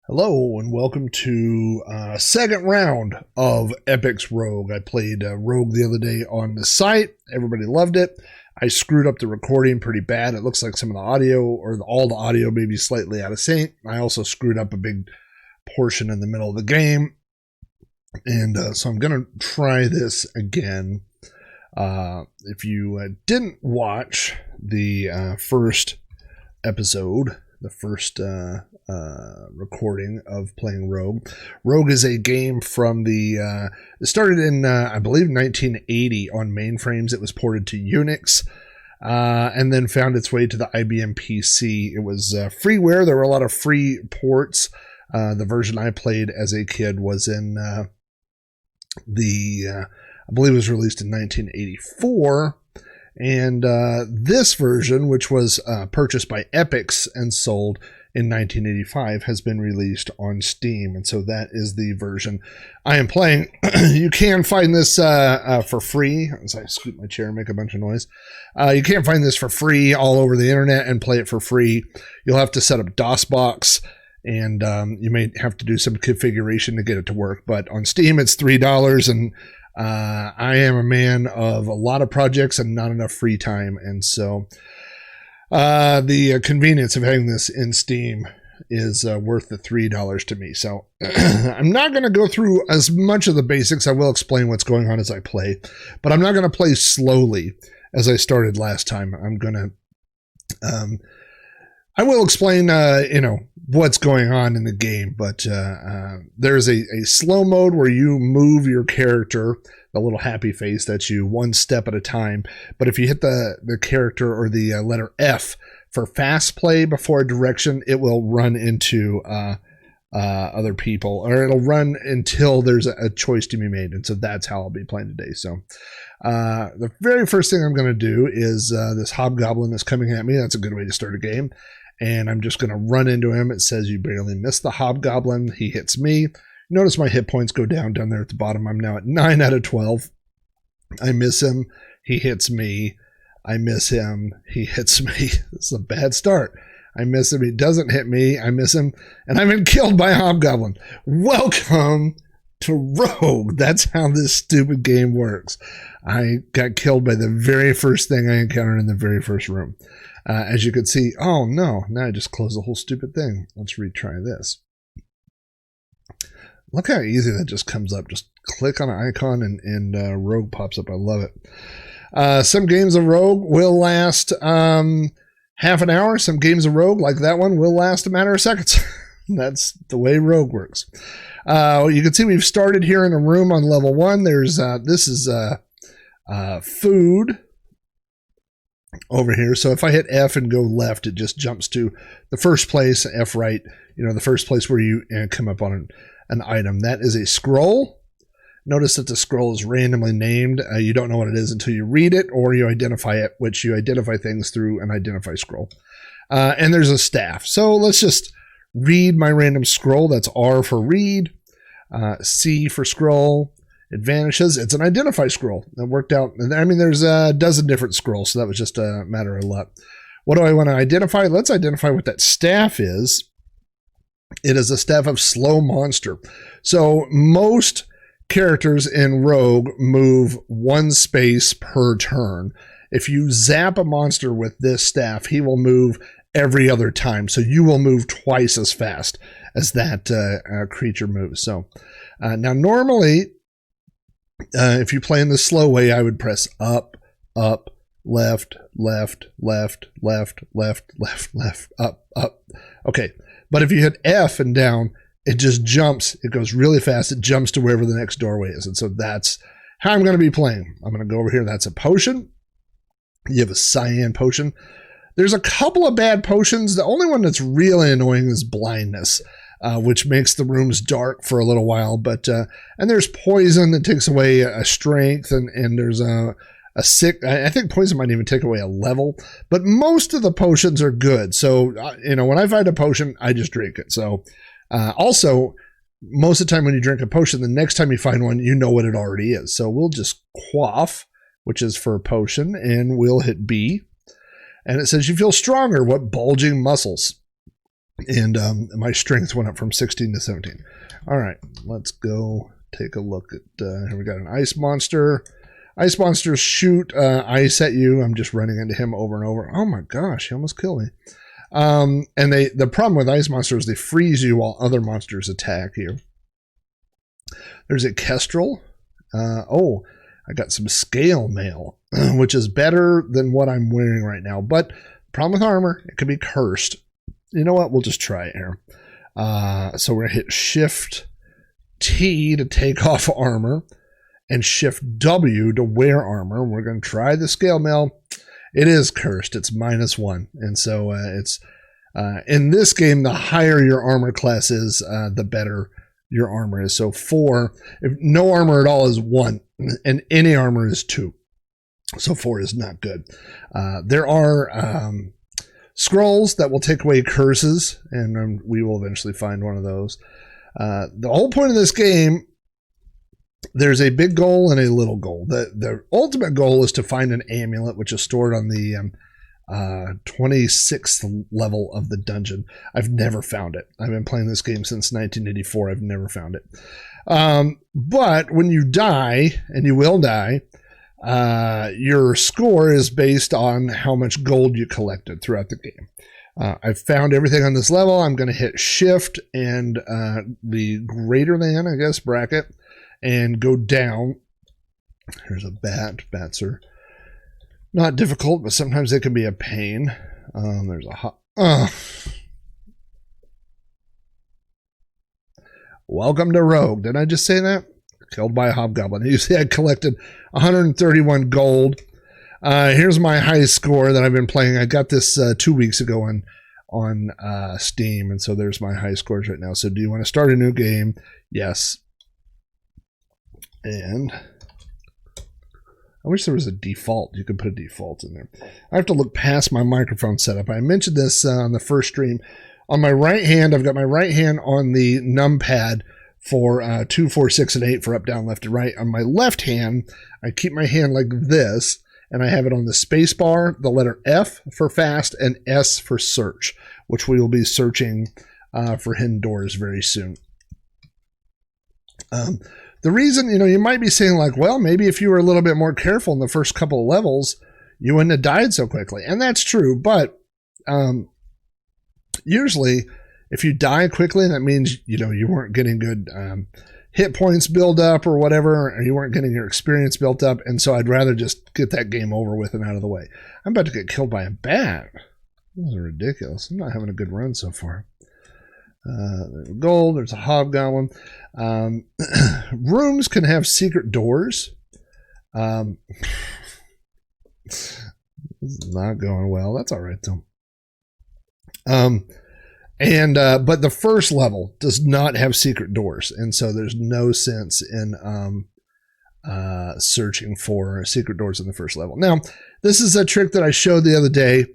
Hello and welcome to second round of Epic's Rogue. I played Rogue the other day on the site. Everybody loved it. I screwed up the recording pretty bad. It looks like some of the audio or all the audio may be slightly out of sync. I also screwed up a big portion in the middle of the game. And so I'm going to try this again. If you didn't watch the first episode, the first recording of playing Rogue. Rogue is a game from it started in, I believe, 1980 on mainframes. It was ported to Unix and then found its way to the IBM PC. It was freeware. There were a lot of free ports. The version I played as a kid was in I believe it was released in 1984. And this version, which was purchased by Epix and sold in 1985, has been released on Steam. And so that is the version I am playing. You can find this for free. As I scoot my chair and make a bunch of noise. You can find this for free all over the internet and play it for free. You'll have to set up DOSBox, and you may have to do some configuration to get it to work. But on Steam, it's $3, and I am a man of a lot of projects and not enough free time. And so the convenience of having this in Steam is worth the $3 to me. So I'm not going to go through as much of the basics. I will explain what's going on as I play, but I'm not going to play slowly as I started last time. I'm going to, I will explain, what's going on in the game, but there's a slow mode where you move your character, the little happy face, that's you one step at a time. But if you hit the character or the letter F for fast play before a direction, it will run into other people, or it'll run until there's a choice to be made. And so that's how I'll be playing today. So the very first thing I'm going to do is this hobgoblin that's coming at me. That's a good way to start a game. And I'm just going to run into him. It says you barely missed the hobgoblin. He hits me. Notice my hit points go down there at the bottom. I'm now at 9 out of 12. I miss him. He hits me. I miss him. He hits me. This is a bad start. I miss him. He doesn't hit me. I miss him. And I've been killed by a hobgoblin. Welcome to Rogue. That's how this stupid game works. I got killed by the very first thing I encountered in the very first room. As you can see, oh no, now I just closed the whole stupid thing. Let's retry this. Look how easy that just comes up. Just click on an icon and Rogue pops up. I love it. Some games of Rogue will last half an hour. Some games of Rogue, like that one, will last a matter of seconds. That's the way Rogue works. You can see we've started here in a room on level 1. There's this is food over here. So if I hit F and go left, it just jumps to the first place. F right, the first place where you come up on an item. That is a scroll. Notice that the scroll is randomly named. You don't know what it is until you read it or you identify it, which you identify things through an identify scroll. And there's a staff. So let's just read my random scroll. That's R for read, C for scroll. It vanishes. It's an identify scroll. That worked out. I mean, there's a dozen different scrolls, so that was just a matter of luck. What do I want to identify? Let's identify what that staff is. It is a staff of slow monster. So most characters in Rogue move one space per turn. If you zap a monster with this staff, he will move every other time. So you will move twice as fast as that creature moves. So now normally, if you play in the slow way, I would press up, up, left, left, left, left, left, left, left, up, up. Okay. But if you hit F and down, it just jumps. It goes really fast. It jumps to wherever the next doorway is. And so that's how I'm going to be playing. I'm going to go over here. That's a potion. You have a cyan potion. There's a couple of bad potions. The only one that's really annoying is blindness. Which makes the rooms dark for a little while, but and there's poison that takes away a strength, and there's a sick. I think poison might even take away a level, but most of the potions are good. So when I find a potion, I just drink it. So also, most of the time when you drink a potion, the next time you find one, you know what it already is. So we'll just quaff, which is for a potion, and we'll hit B, and it says you feel stronger. What bulging muscles? And my strength went up from 16 to 17. All right, let's go take a look at, here we got an ice monster. Ice monsters shoot ice at you. I'm just running into him over and over. Oh my gosh, he almost killed me. And the problem with ice monsters, they freeze you while other monsters attack you. There's a kestrel. Oh, I got some scale mail, which is better than what I'm wearing right now. But the problem with armor, it could be cursed. You know what? We'll just try it here. So we're going to hit Shift T to take off armor and Shift W to wear armor. We're going to try the scale mail. It is cursed. It's -1. And so it's in this game, the higher your armor class is, the better your armor is. So 4, if no armor at all is 1, and any armor is 2. So 4 is not good. There are scrolls that will take away curses, and we will eventually find one of those. The whole point of this game, there's a big goal and a little goal. The ultimate goal is to find an amulet, which is stored on the 26th level of the dungeon. I've never found it. I've been playing this game since 1984. I've never found it. But when you die, and you will die, your score is based on how much gold you collected throughout the game. I've found everything on this level. I'm going to hit Shift and the greater than, I guess, bracket, and go down. Here's a bat. Bats are not difficult, but sometimes they can be a pain. There's a welcome to Rogue. Did I just say that? Killed by a hobgoblin. You see I collected 131 gold. Here's my high score that I've been playing. I got this 2 weeks ago on Steam, and so there's my high scores right now. So do you want to start a new game? Yes. And I wish there was a default. You could put a default in there. I have to look past my microphone setup. I mentioned this on the first stream. On my right hand, I've got my right hand on the numpad for 2, 4, 6, and 8 for up, down, left, and right. On my left hand, I keep my hand like this, and I have it on the space bar, the letter F for fast, and S for search, which we will be searching for hidden doors very soon. The reason, you might be saying like, well, maybe if you were a little bit more careful in the first couple of levels, you wouldn't have died so quickly. And that's true. But usually if you die quickly, that means, you weren't getting good hit points build up or whatever, or you weren't getting your experience built up. And so I'd rather just get that game over with and out of the way. I'm about to get killed by a bat. This is ridiculous. I'm not having a good run so far. There's gold. There's a hobgoblin. Rooms can have secret doors. This is not going well. That's all right though. But the first level does not have secret doors, and so there's no sense in searching for secret doors in the first level. Now, this is a trick that I showed the other day.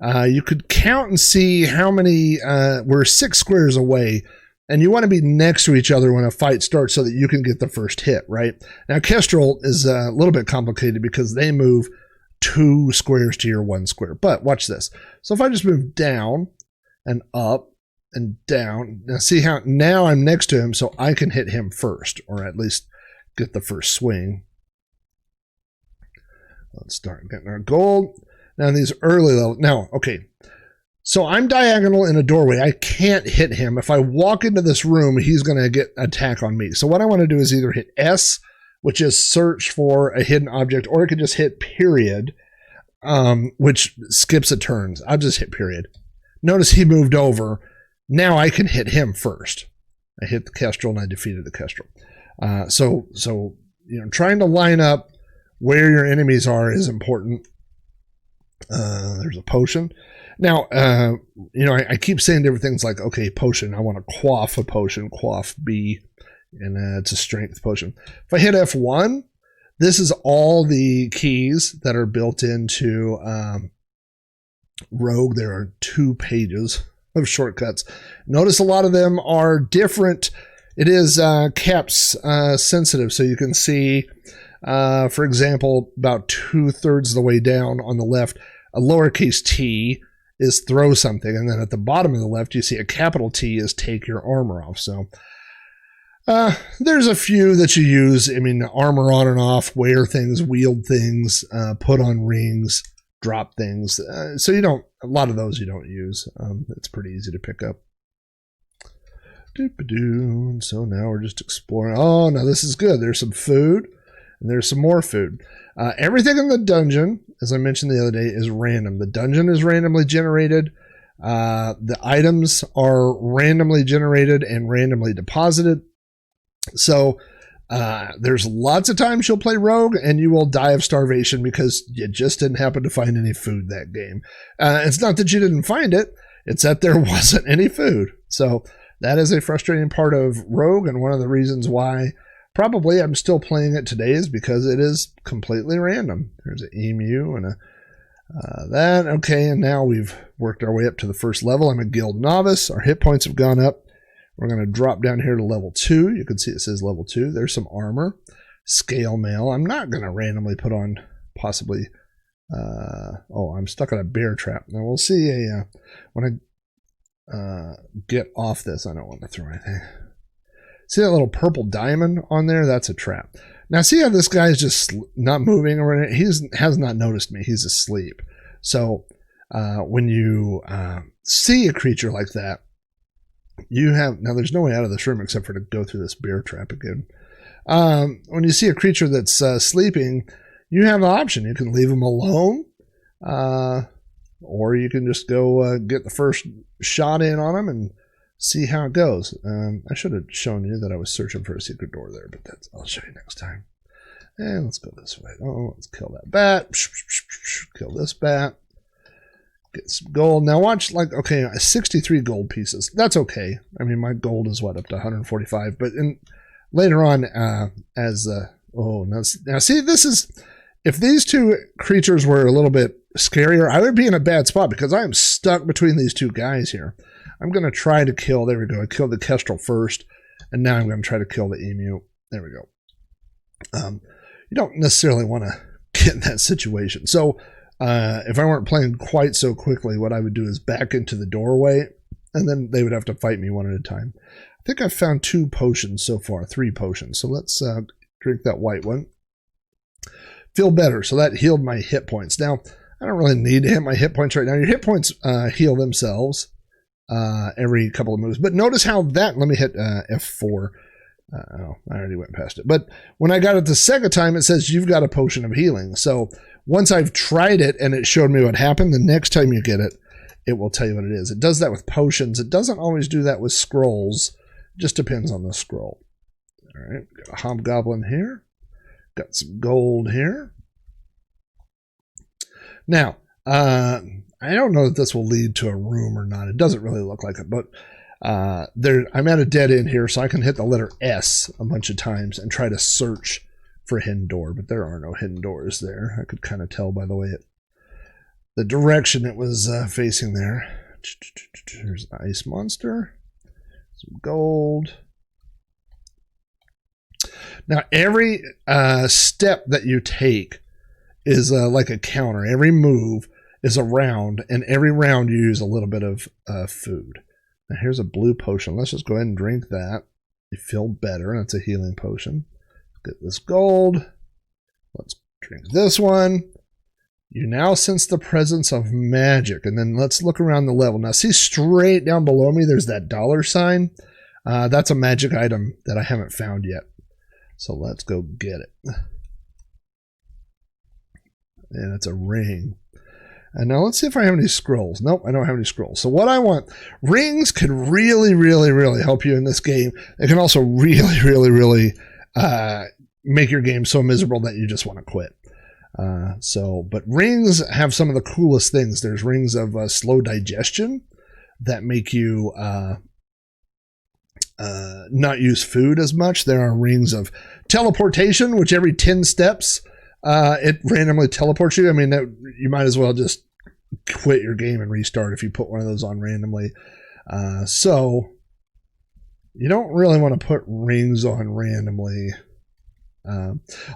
You could count and see how many, we're 6 squares away, and you want to be next to each other when a fight starts so that you can get the first hit, right? Now, Kestrel is a little bit complicated because they move 2 squares to your 1 square. But watch this. So if I just move down and up and down, now see how now I'm next to him, so I can hit him first, or at least get the first swing. Let's start getting our gold. Now, these early levels. Now, okay. So I'm diagonal in a doorway. I can't hit him. If I walk into this room, he's going to get attack on me. So what I want to do is either hit S, which is search for a hidden object, or I could just hit period, which skips a turn. I'll just hit period. Notice he moved over. Now I can hit him first. I hit the Kestrel and I defeated the Kestrel. So trying to line up where your enemies are is important. There's a potion. Now, I keep saying different things like, okay, potion. I want to quaff a potion, quaff B, and it's a strength potion. If I hit F1, this is all the keys that are built into Rogue. There are 2 pages of shortcuts. Notice a lot of them are different. It is caps sensitive, so you can see, for example, about 2/3 of the way down on the left, a lowercase t is throw something. And then at the bottom of the left, you see a capital T is take your armor off. So there's a few that you use. I mean, armor on and off, wear things, wield things, put on rings, drop things. So a lot of those you don't use. It's pretty easy to pick up. And so now we're just exploring. Oh, now this is good. There's some food and there's some more food. Everything in the dungeon, as I mentioned the other day, is random. The dungeon is randomly generated. The items are randomly generated and randomly deposited. So there's lots of times you'll play rogue and you will die of starvation because you just didn't happen to find any food that game. It's not that you didn't find it. It's that there wasn't any food. So that is a frustrating part of rogue, and one of the reasons why probably I'm still playing it today is because it is completely random. There's an emu and that. Okay, and now we've worked our way up to the first level. I'm a guild novice. Our hit points have gone up. We're going to drop down here to level 2. You can see it says level 2. There's some armor. Scale mail. I'm not going to randomly put on possibly... I'm stuck on a bear trap. Now we'll see when I get off this. I don't want to throw anything. See that little purple diamond on there? That's a trap. Now see how this guy's just not moving or anything? He has not noticed me. He's asleep. So when you see a creature like that, now there's no way out of this room except for to go through this bear trap again. When you see a creature that's sleeping, you have the option. You can leave him alone, or you can just go get the first shot in on him and see how it goes. I should have shown you that I was searching for a secret door there, but I'll show you next time. And let's go this way. Oh, let's kill that bat. Kill this bat. Get some gold. Now watch, 63 gold pieces. That's okay. I mean, my gold is up to 145. But later on, now see, this is, if these two creatures were a little bit scarier, I would be in a bad spot because I am stuck between these two guys here. I'm going to try to kill, there we go. I killed the kestrel first, and now I'm going to try to kill the emu. There we go. You don't necessarily want to get in that situation. So, if I weren't playing quite so quickly, what I would do is back into the doorway, and then they would have to fight me one at a time. I think I've found 2 potions so far, 3 potions. So let's drink that white one. Feel better. So that healed my hit points. Now, I don't really need to hit my hit points right now. Your hit points heal themselves every couple of moves. But notice how that, let me hit F4. I already went past it. But when I got it the second time, it says you've got a potion of healing. So once I've tried it and it showed me what happened, the next time you get it, it will tell you what it is. It does that with potions. It doesn't always do that with scrolls. It just depends on the scroll. All right, got a hobgoblin here. Got some gold here. Now, I don't know that this will lead to a room or not. It doesn't really look like it, but I'm at a dead end here, so I can hit the letter S a bunch of times and try to search for a hidden door, but there are no hidden doors there. I could kind of tell by the way the direction it was facing there. There's an ice monster, some gold. Now, every step that you take is like a counter. Every move is a round, and every round you use a little bit of food. Now, here's a blue potion. Let's just go ahead and drink that. You feel better. That's a healing potion. Get this gold. Let's drink this one. You now sense the presence of magic. And then let's look around the level. Now, see straight down below me, there's that $sign. That's a magic item that I haven't found yet. So let's go get it. And it's a ring. And now let's see if I have any scrolls. Nope, I don't have any scrolls. So what I want, rings can really, really, really help you in this game. They can also really, really, really make your game so miserable that you just want to quit. But rings have some of the coolest things. There's rings of slow digestion that make you not use food as much. There are rings of teleportation, which every 10 steps, it randomly teleports you. I mean, you might as well just quit your game and restart if you put one of those on randomly. So you don't really want to put rings on randomly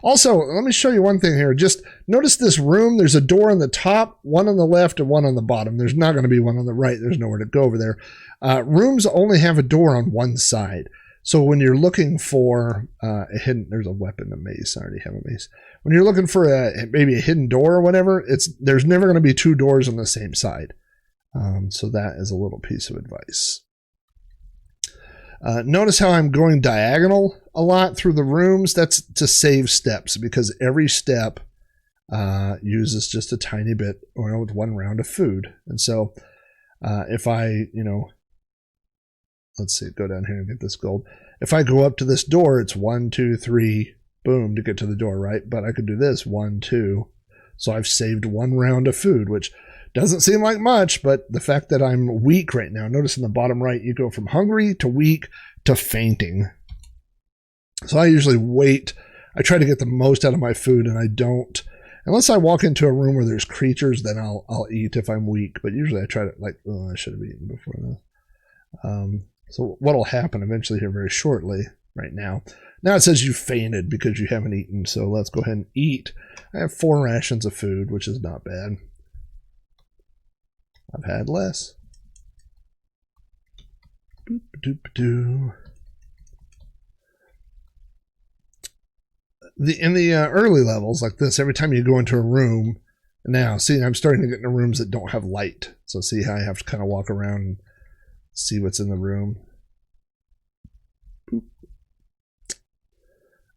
Also, let me show you one thing here. Just notice this room. There's a door on the top, one on the left, and one on the bottom. There's not going to be one on the right. There's nowhere to go over there. Rooms only have a door on one side. So when you're looking for a hidden, there's a weapon, a mace. I already have a mace. When you're looking for maybe a hidden door or whatever, there's never going to be two doors on the same side. So that is a little piece of advice. Notice how I'm going diagonal a lot through the rooms. That's to save steps, because every step uses just a tiny bit, with one round of food. And so if I, let's see, go down here and get this gold. If I go up to this door, it's 1, 2, 3, boom, to get to the door, right? But I could do this, 1, 2. So I've saved one round of food, which doesn't seem like much, but the fact that I'm weak right now, notice in the bottom right, you go from hungry to weak to fainting. So I usually wait. I try to get the most out of my food, and I don't, unless I walk into a room where there's creatures, then I'll eat if I'm weak. But usually I try to, I should have eaten before this. So what'll happen eventually here very shortly, right now. Now it says you fainted because you haven't eaten. So let's go ahead and eat. I have 4 rations of food, which is not bad. I've had less. In the early levels like this, every time you go into a room, now see, I'm starting to get into rooms that don't have light. So see how I have to kind of walk around and see what's in the room.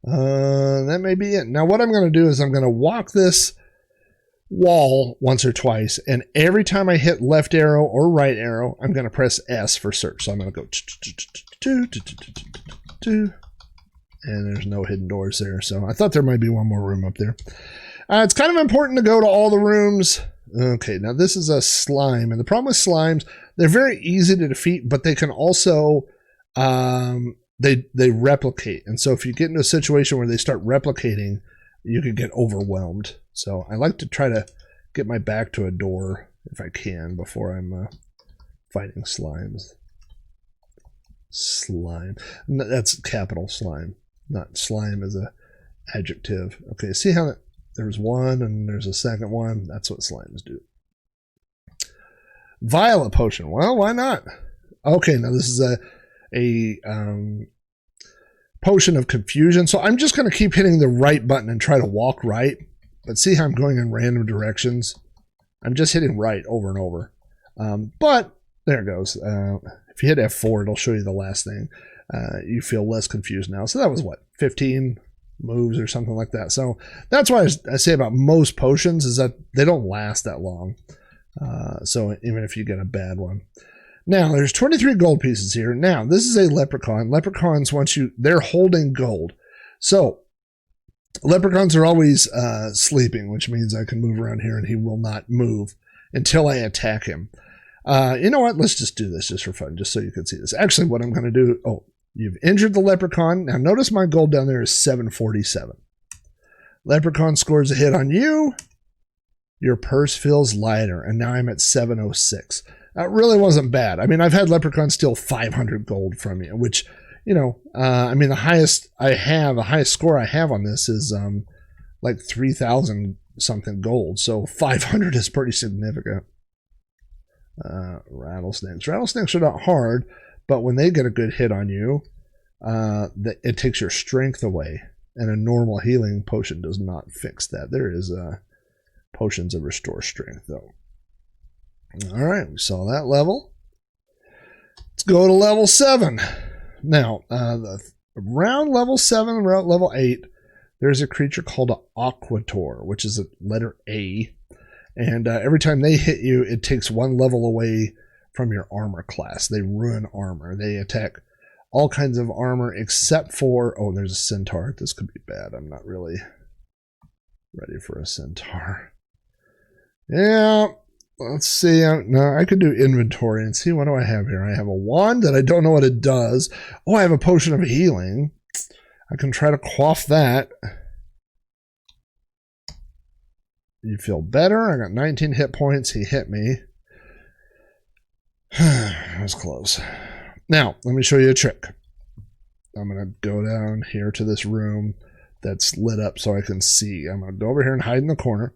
That may be it. Now what I'm going to do is I'm going to walk this wall once or twice, and every time I hit left arrow or right arrow, I'm going to press S for search. So I'm going to go, and there's no hidden doors there. So I thought there might be one more room up there. It's kind of important to go to all the rooms. Okay, now this is a slime, and the problem with slimes, they're very easy to defeat, but they can also they replicate. And so if you get into a situation where they start replicating, you could get overwhelmed. So I like to try to get my back to a door if I can before I'm fighting slimes. Slime. That's capital slime, not slime as a adjective. Okay, see how there's one and there's a second one? That's what slimes do. Violet potion. Well, why not? Okay, now this is a potion of confusion. So I'm just going to keep hitting the right button and try to walk right. But see how I'm going in random directions? I'm just hitting right over and over. But there it goes. If you hit F4, it'll show you the last thing. You feel less confused now. So that was what, 15 moves or something like that. So that's why I say about most potions is that they don't last that long. So even if you get a bad one. Now, there's 23 gold pieces here. Now, this is a leprechaun. Leprechauns, they're holding gold. So, leprechauns are always sleeping, which means I can move around here and he will not move until I attack him. You know what? Let's just do this just for fun, just so you can see this. Actually, what I'm going to do, you've injured the leprechaun. Now, notice my gold down there is 747. Leprechaun scores a hit on you. Your purse feels lighter, and now I'm at 706. That really wasn't bad. I mean, I've had Leprechaun steal 500 gold from you, which, I mean, the highest score I have on this is like 3,000 something gold. So 500 is pretty significant. Rattlesnakes. Rattlesnakes are not hard, but when they get a good hit on you, it takes your strength away. And a normal healing potion does not fix that. There is potions that restore strength, though. All right, we saw that level. Let's go to level 7. Now, around level 7, around level 8, there's a creature called an Aquator, which is a letter A. And every time they hit you, it takes 1 level away from your armor class. They ruin armor. They attack all kinds of armor except for... Oh, there's a centaur. This could be bad. I'm not really ready for a centaur. Yeah... Let's see. No, I could do inventory and see, what do I have here? I have a wand that I don't know what it does. Oh, I have a potion of healing. I can try to quaff that. You feel better? I got 19 hit points. He hit me. That was close. Now, let me show you a trick. I'm going to go down here to this room. that's lit up so I can see. I'm going to go over here and hide in the corner,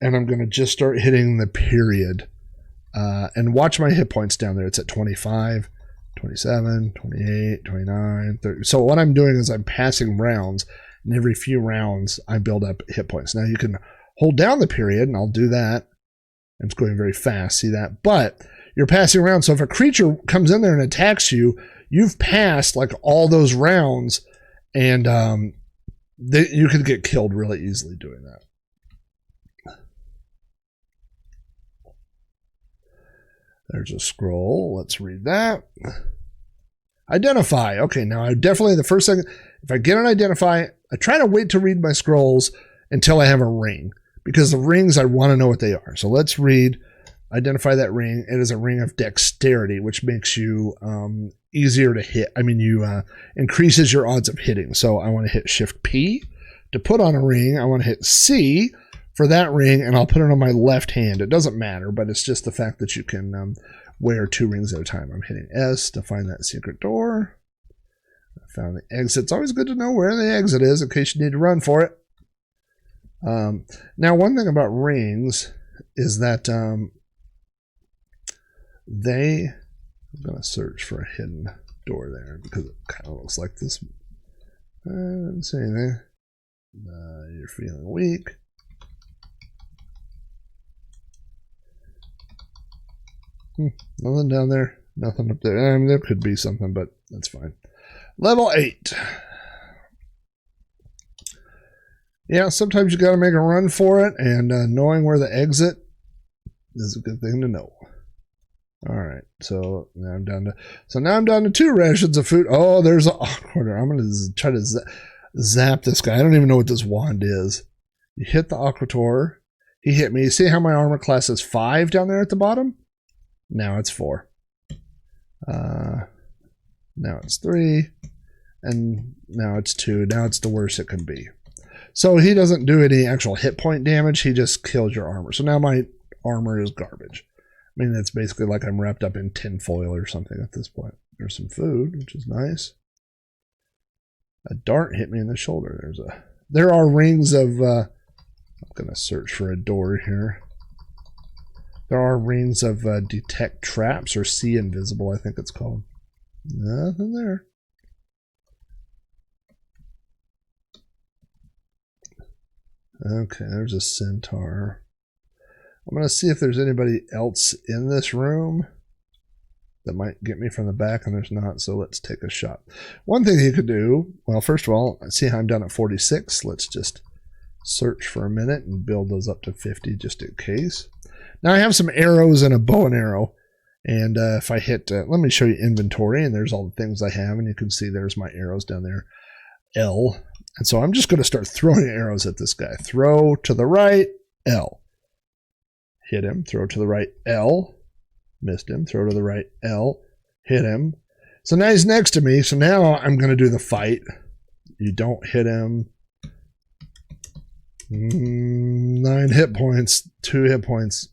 and I'm going to just start hitting the period. And watch my hit points down there. It's at 25, 27, 28, 29, 30. So what I'm doing is I'm passing rounds, and every few rounds I build up hit points. Now you can hold down the period, and I'll do that. It's going very fast, see that? But you're passing around, so if a creature comes in there and attacks you, you've passed like all those rounds, and you could get killed really easily doing that. There's a scroll. Let's read that. Identify. Okay, now I definitely, the first thing, if I get an identify, I try to wait to read my scrolls until I have a ring, because the rings, I want to know what they are. So let's read, identify that ring. It is a ring of dexterity, which makes you easier to hit. I mean, you increases your odds of hitting. So I want to hit Shift P to put on a ring. I want to hit C for that ring, and I'll put it on my left hand. It doesn't matter, but it's just the fact that you can wear 2 rings at a time. I'm hitting S to find that secret door. I found the exit. It's always good to know where the exit is in case you need to run for it. Now, one thing about rings is that I'm going to search for a hidden door there because it kind of looks like this. I didn't see anything. You're feeling weak. Nothing down there. Nothing up there. I mean, there could be something, but that's fine. Level 8. Yeah, sometimes you got to make a run for it, and knowing where the exit is a good thing to know. All right, so now I'm down to 2 rations of food. Oh, there's an aquator. I'm going to try to zap this guy. I don't even know what this wand is. You hit the aquator. He hit me. You see how my armor class is 5 down there at the bottom? Now it's 4. Now it's 3. And now it's 2. Now it's the worst it can be. So he doesn't do any actual hit point damage. He just kills your armor. So now my armor is garbage. I mean, it's basically like I'm wrapped up in tinfoil or something at this point. There's some food, which is nice. A dart hit me in the shoulder. There are rings of... I'm going to search for a door here. There are rings of detect traps, or see invisible, I think it's called. Nothing there. Okay, there's a centaur. I'm going to see if there's anybody else in this room that might get me from the back, and there's not, so let's take a shot. One thing you could do, well, first of all, see how I'm down at 46. Let's just search for a minute and build those up to 50 just in case. Now I have some arrows and a bow and arrow, and if I hit, let me show you inventory, and there's all the things I have, and you can see there's my arrows down there, L. And so I'm just going to start throwing arrows at this guy. Throw to the right, L. Hit him, throw to the right, L. Missed him, throw to the right, L. Hit him. So now he's next to me, so now I'm going to do the fight. You don't hit him. 9 hit points, 2 hit points.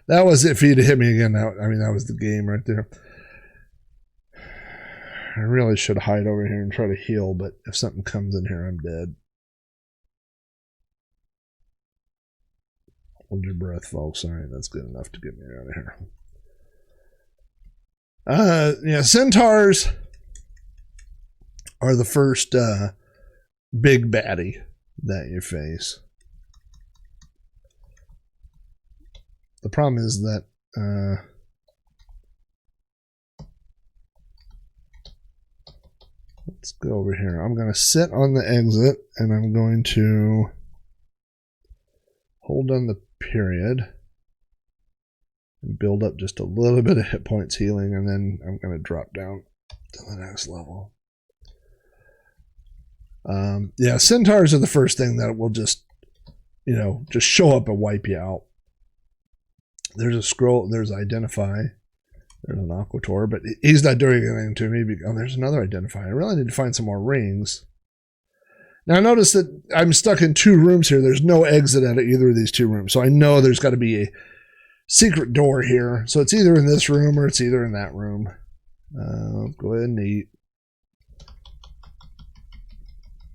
That was it. If he'd hit me again, that was the game right there. I really should hide over here and try to heal, but if something comes in here, I'm dead. Hold your breath, folks. All right, that's good enough to get me out of here. Yeah, centaurs are the first big baddie that you face. The problem is that let's go over here. I'm going to sit on the exit, and I'm going to hold on the period and build up just a little bit of hit points healing, and then I'm going to drop down to the next level. Yeah, centaurs are the first thing that will just show up and wipe you out. There's a scroll, there's identify, there's an aquator, but he's not doing anything to me. Oh, there's another identify. I really need to find some more rings. Now notice that I'm stuck in 2 rooms here. There's no exit out of either of these 2 rooms. So I know there's got to be a secret door here. So it's either in this room or it's either in that room. Go ahead and eat.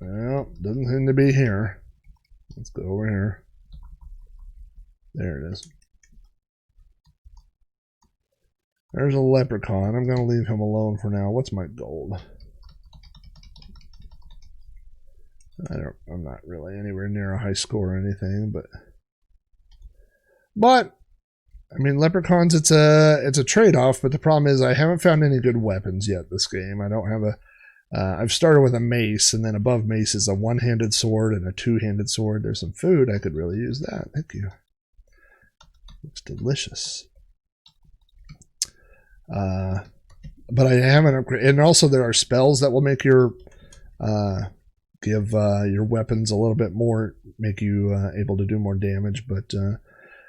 Well, doesn't seem to be here. Let's go over here. There it is. There's a leprechaun. I'm going to leave him alone for now. What's my gold? I'm not really anywhere near a high score or anything, but I mean, leprechauns, it's a trade-off, but the problem is I haven't found any good weapons yet this game. I don't have I've started with a mace, and then above mace is a one-handed sword and a two-handed sword. There's some food. I could really use that. Thank you. Looks delicious. But I haven't upgraded. And also there are spells that will make your give your weapons a little bit more, make you able to do more damage, but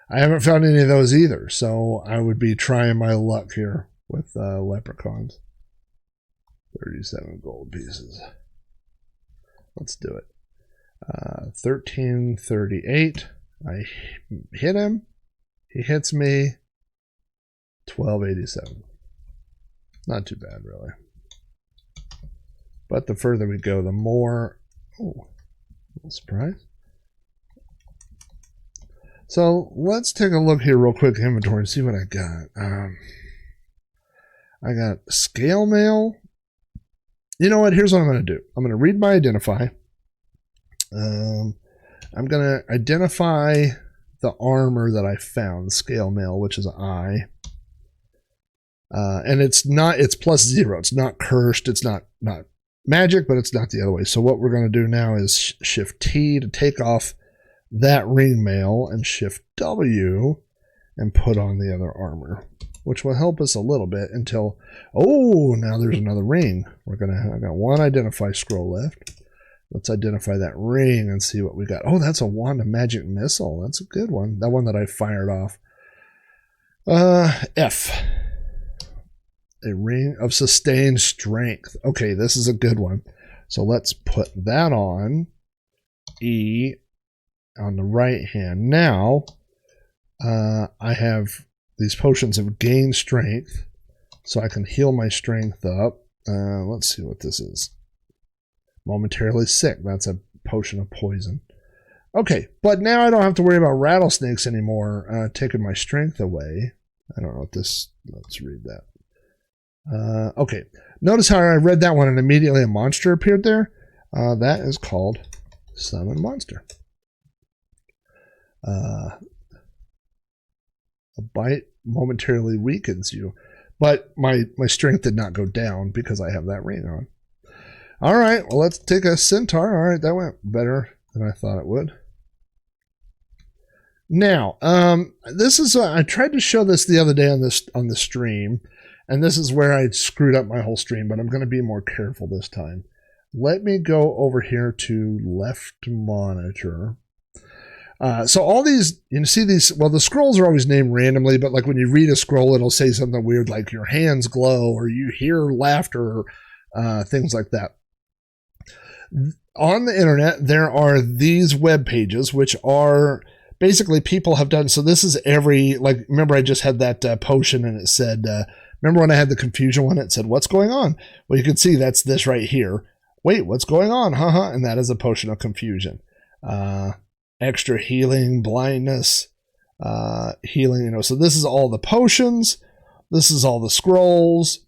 I haven't found any of those either, so I would be trying my luck here with leprechauns. 37 gold pieces. Let's do it. 1338. I hit him. He hits me. 1287. Not too bad, really. But the further we go, the more... Oh, a little surprise. So let's take a look here real quick, inventory, and see what I got. I got scale mail. You know what? Here's what I'm going to do. I'm going to read my identify. I'm going to identify the armor that I found, the scale mail, which is an I. And it's +0. It's not cursed. It's not magic, but it's not the other way. So what we're going to do now is shift T to take off that ring mail and shift W and put on the other armor, which will help us a little bit until, oh, now there's another ring. I got one identify scroll left. Let's identify that ring and see what we got. Oh, that's a wand of magic missile. That's a good one. That one that I fired off. F. A ring of sustained strength. Okay, this is a good one. So let's put that on. E on the right hand. Now, I have these potions of gain strength, so I can heal my strength up. Let's see what this is. Momentarily sick. That's a potion of poison. Okay, but now I don't have to worry about rattlesnakes anymore, taking my strength away. I don't know what this... Let's read that. Okay, notice how I read that one and immediately a monster appeared there. That is called Summon Monster. A bite momentarily weakens you, but my strength did not go down because I have that ring on. All right, well, let's take a centaur. All right, that went better than I thought it would. Now, this is I tried to show this the other day on the stream, and this is where I screwed up my whole stream, but I'm going to be more careful this time. Let me go over here to left monitor. So all these, you see these, well, the scrolls are always named randomly, but like when you read a scroll, it'll say something weird like your hands glow or you hear laughter, things like that. On the internet, there are these web pages, which are basically people have done. So this is like, remember I just had that potion and it said, remember when I had the confusion one, it said, what's going on? Well, you can see that's this right here. Wait, what's going on? And that is a potion of confusion. Extra healing, blindness, healing, so this is all the potions. This is all the scrolls.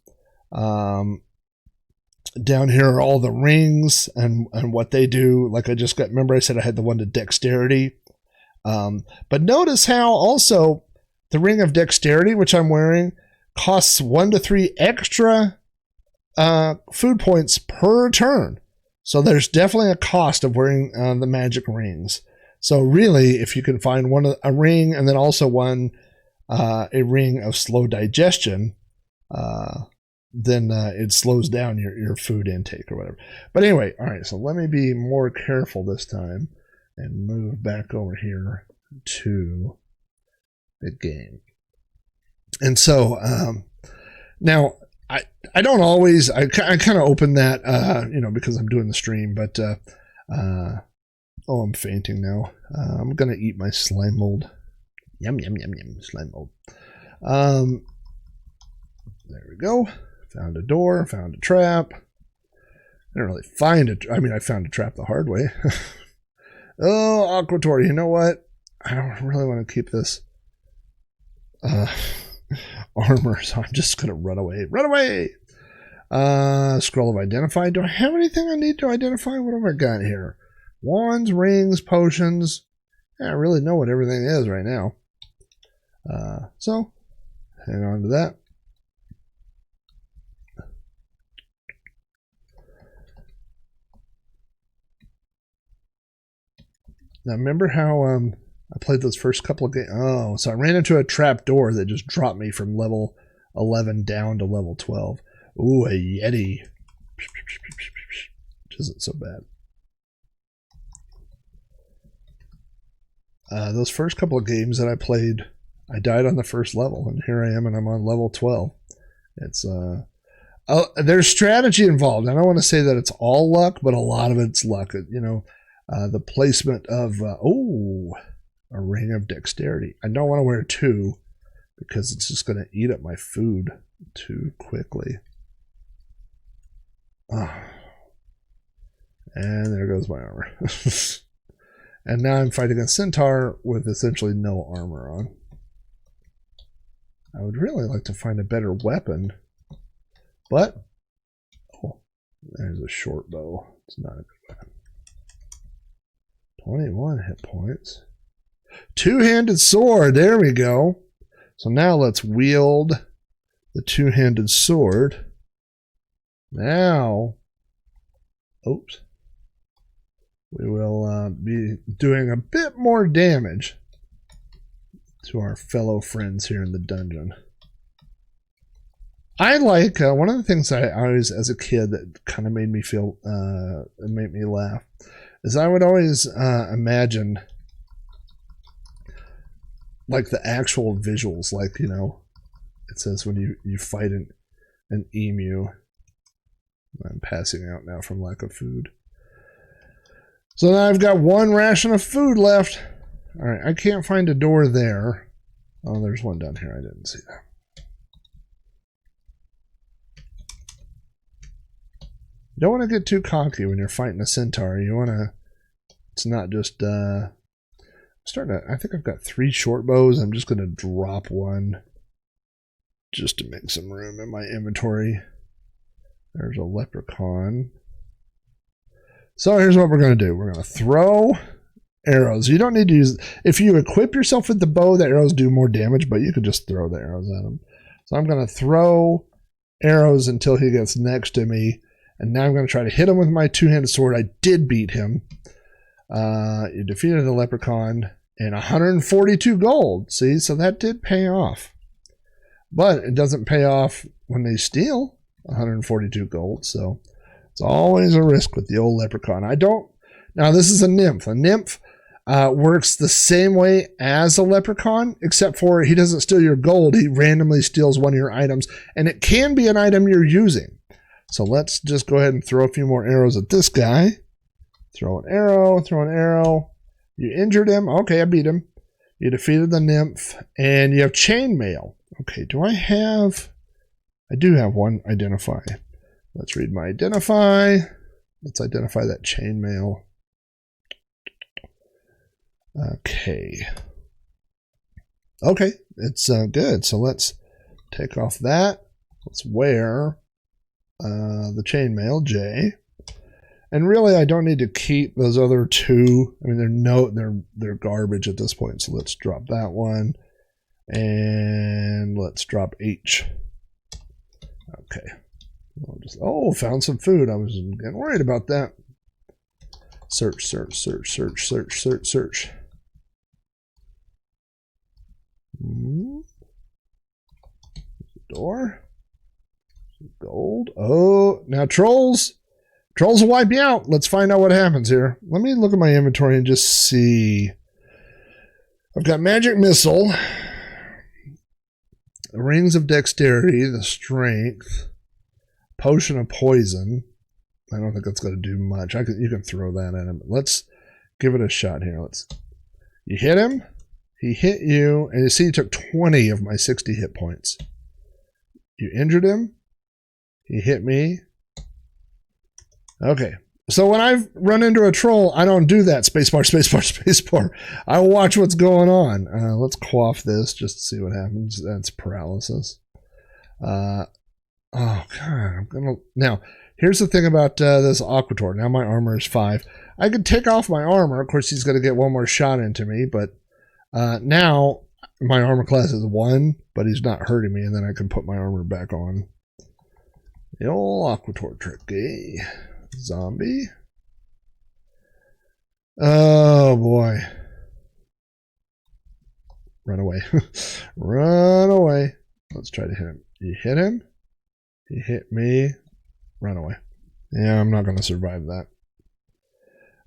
Down here are all the rings and what they do. Like I just got, remember I said I had the one to dexterity. But notice how also the ring of dexterity, which I'm wearing, costs 1 to 3 extra food points per turn. So there's definitely a cost of wearing the magic rings. So really, if you can find a ring and then also a ring of slow digestion, then it slows down your food intake or whatever. But anyway, all right, so let me be more careful this time and move back over here to the game. And so now I don't always, I kind of open that, because I'm doing the stream, but oh, I'm fainting now. I'm going to eat my slime mold. Yum, yum, yum, yum, slime mold. There we go. Found a door, found a trap. didn't really find it. I mean, I found a trap the hard way. Oh, Aquator, you know what? I don't really want to keep this armor, so I'm just going to run away. Run away! Scroll of Identify. Do I have anything I need to identify? What have I got here? Wands, rings, potions. Yeah, I really know what everything is right now. So, hang on to that. Now, remember how I played those first couple of games? Oh, so I ran into a trap door that just dropped me from level 11 down to level 12. Ooh, a Yeti. Which isn't so bad. Those first couple of games that I played, I died on the first level, and here I am, and I'm on level 12. It's there's strategy involved. I don't want to say that it's all luck, but a lot of it's luck. You know, the placement of a ring of dexterity. I don't want to wear 2 because it's just going to eat up my food too quickly. And there goes my armor. And now I'm fighting a centaur with essentially no armor on. I would really like to find a better weapon. But, oh, there's a short bow. It's not a good weapon. 21 hit points. Two-handed sword. There we go. So now let's wield the two-handed sword. Now, oops. We will be doing a bit more damage to our fellow friends here in the dungeon. I like, one of the things I always, as a kid, that kind of made me feel, made me laugh, is I would always imagine, like, the actual visuals, like, you know, it says when you fight an emu. I'm passing out now from lack of food. So now I've got 1 ration of food left. All right, I can't find a door there. Oh, there's one down here. I didn't see that. You don't want to get too cocky when you're fighting a centaur. You want to, it's not just, I think I've got 3 short bows. I'm just going to drop one just to make some room in my inventory. There's a leprechaun. So here's what we're going to do. We're going to throw arrows. You don't need to use... If you equip yourself with the bow, the arrows do more damage, but you could just throw the arrows at him. So I'm going to throw arrows until he gets next to me. And now I'm going to try to hit him with my two-handed sword. I did beat him. You defeated the leprechaun and 142 gold. See, so that did pay off. But it doesn't pay off when they steal 142 gold, so... It's always a risk with the old leprechaun. Now this is a nymph. A nymph works the same way as a leprechaun, except for he doesn't steal your gold. He randomly steals one of your items, and it can be an item you're using. So let's just go ahead and throw a few more arrows at this guy. Throw an arrow, throw an arrow. You injured him. Okay, I beat him. You defeated the nymph, and you have chainmail. Okay, I do have one identify. Let's read my identify. Let's identify that chainmail. Okay. Okay, it's good. So let's take off that. Let's wear the chainmail, J. And really, I don't need to keep those other 2. I mean, they're garbage at this point. So let's drop that one, and let's drop H. Okay. Found some food. I was getting worried about that. Search, search, search, search, search, search, search. Door. Gold. Oh, now trolls. Trolls will wipe you out. Let's find out what happens here. Let me look at my inventory and just see. I've got magic missile, the rings of dexterity, the strength, potion of poison. I don't think that's going to do much. You can throw that at him. Let's give it a shot here. You hit him. He hit you, and you see he took 20 of my 60 hit points. You injured him. He hit me. Okay. So when I run into a troll, I don't do that. Spacebar, spacebar, spacebar. I watch what's going on. Let's quaff this just to see what happens. That's paralysis. Oh, God. I'm going to... Now, here's the thing about this Aquator. Now my armor is 5. I could take off my armor. Of course, he's going to get one more shot into me. But now my armor class is 1, but he's not hurting me. And then I can put my armor back on. The old Aquator trick, eh? Zombie. Oh boy. Run away. Run away. Let's try to hit him. You hit him? He hit me. Run away. Yeah, I'm not going to survive that.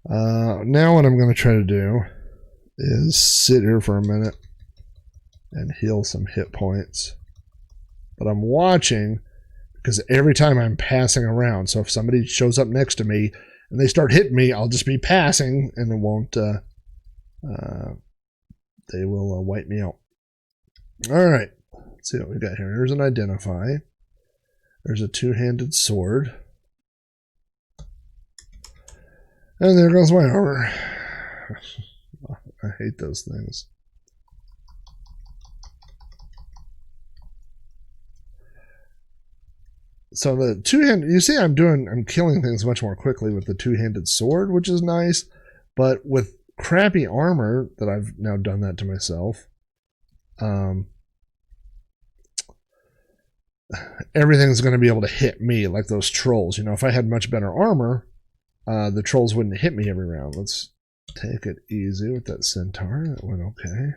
Now what I'm going to try to do is sit here for a minute and heal some hit points. But I'm watching because every time I'm passing around, so if somebody shows up next to me and they start hitting me, I'll just be passing and it won't, they will wipe me out. All right, let's see what we got here. Here's an identify. There's a two-handed sword. And there goes my armor. I hate those things. So the two-handed, you see I'm killing things much more quickly with the two-handed sword, which is nice. But with crappy armor, that I've now done that to myself, everything's going to be able to hit me like those trolls. You know, if I had much better armor, the trolls wouldn't hit me every round. Let's take it easy with that centaur. That went okay.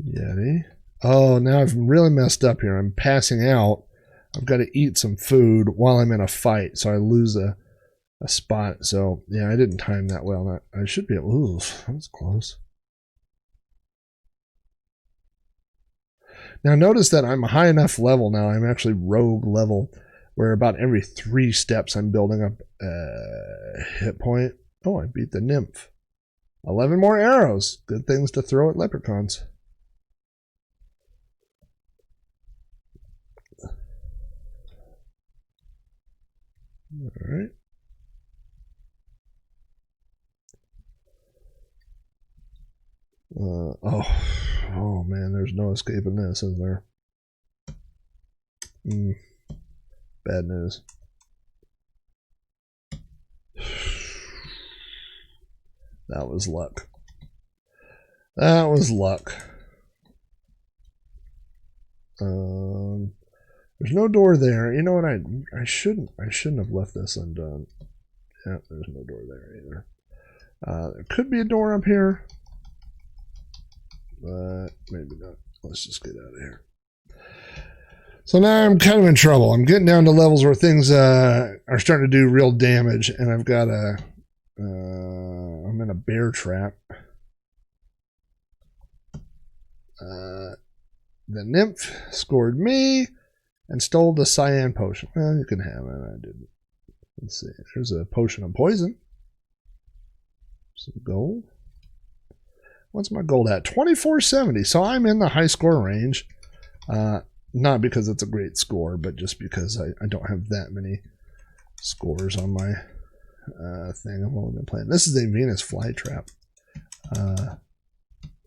Yeti. Oh, now I've really messed up here. I'm passing out. I've got to eat some food while I'm in a fight, so I lose a spot. So, yeah, I didn't time that well. I should be able... Ooh, that was close. Now, notice that I'm a high enough level now. I'm actually rogue level, where about every 3 steps I'm building up a hit point. Oh, I beat the Nymph. 11 more arrows. Good things to throw at leprechauns. All right. Oh man, there's no escaping this, is there? Bad news. That was luck. That was luck. There's no door there. You know what? I shouldn't have left this undone. Yeah, there's no door there either. There could be a door up here, but maybe not. Let's just get out of here. So now I'm kind of in trouble. I'm getting down to levels where things are starting to do real damage, and I've got I'm in a bear trap. The Nymph scored me and stole the cyan potion. Well, you can have it. I didn't. Let's see. There's a potion of poison. Some gold. What's my gold at? 2470. So I'm in the high score range. Not because it's a great score, but just because I don't have that many scores on my thing. I've only been playing. This is a Venus flytrap,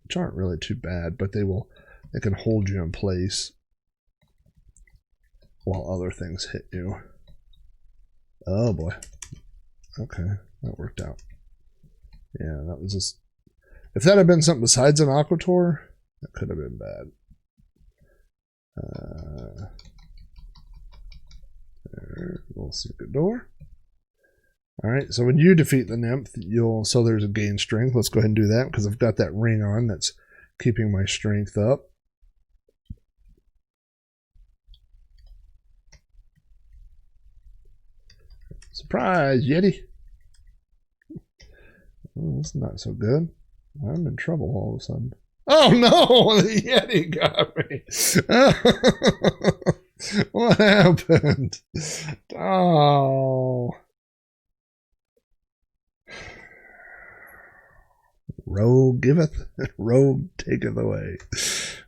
which aren't really too bad, but they can hold you in place while other things hit you. Oh boy. Okay, that worked out. Yeah, that was just... If that had been something besides an Aquator, that could have been bad. There, we'll see the door. Alright, so when you defeat the Nymph, so there's a gain strength. Let's go ahead and do that, because I've got that ring on that's keeping my strength up. Surprise, Yeti! Oh, that's not so good. I'm in trouble all of a sudden. Oh no! The Yeti got me! What happened? Oh. Rogue giveth, rogue taketh away.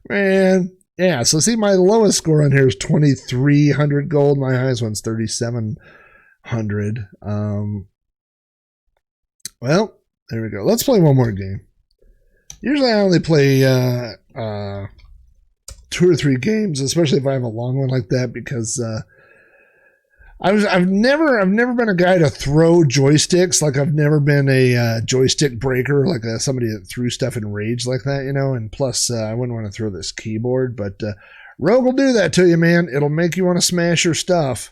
Man, Yeah, so see, my lowest score on here is 2,300 gold. My highest one's 3,700. Well, there we go. Let's play one more game. Usually I only play 2 or 3 games, especially if I have a long one like that, because I've never been a guy to throw joysticks. Like, I've never been a joystick breaker, like somebody that threw stuff in rage like that, you know. And plus, I wouldn't want to throw this keyboard, but Rogue will do that to you, man. It'll make you want to smash your stuff.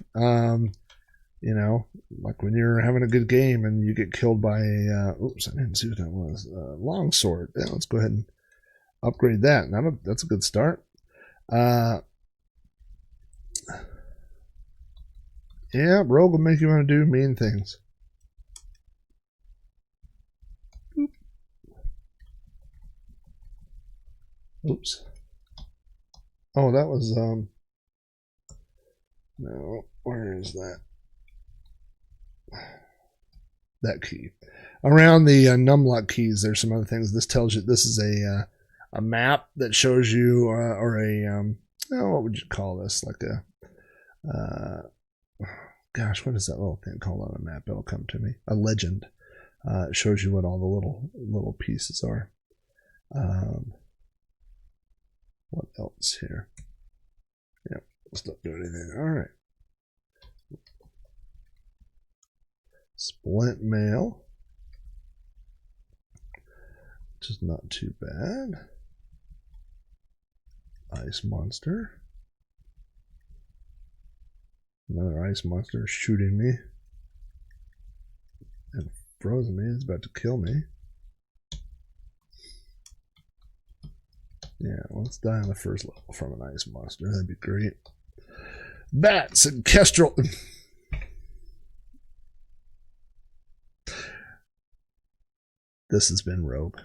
You know, like when you're having a good game and you get killed by a, oops, I didn't see what that was. Longsword. Yeah, let's go ahead and upgrade that. That's a good start. Yeah, Rogue will make you want to do mean things. Oops. Oh, that was, no, where is that? That key. Around the numlock keys, there's some other things. This tells you, this is a map that shows you, or a, oh, what would you call this? Like a, gosh, what is that little thing called on a map? It'll come to me. A legend. It shows you what all the little pieces are. What else here? Yep, let's not do anything. All right. Splint mail, which is not too bad. Ice monster. Another ice monster shooting me and frozen me. It's about to kill me. Yeah, let's die on the first level from an ice monster. That'd be great. Bats and kestrel. This has been Rogue.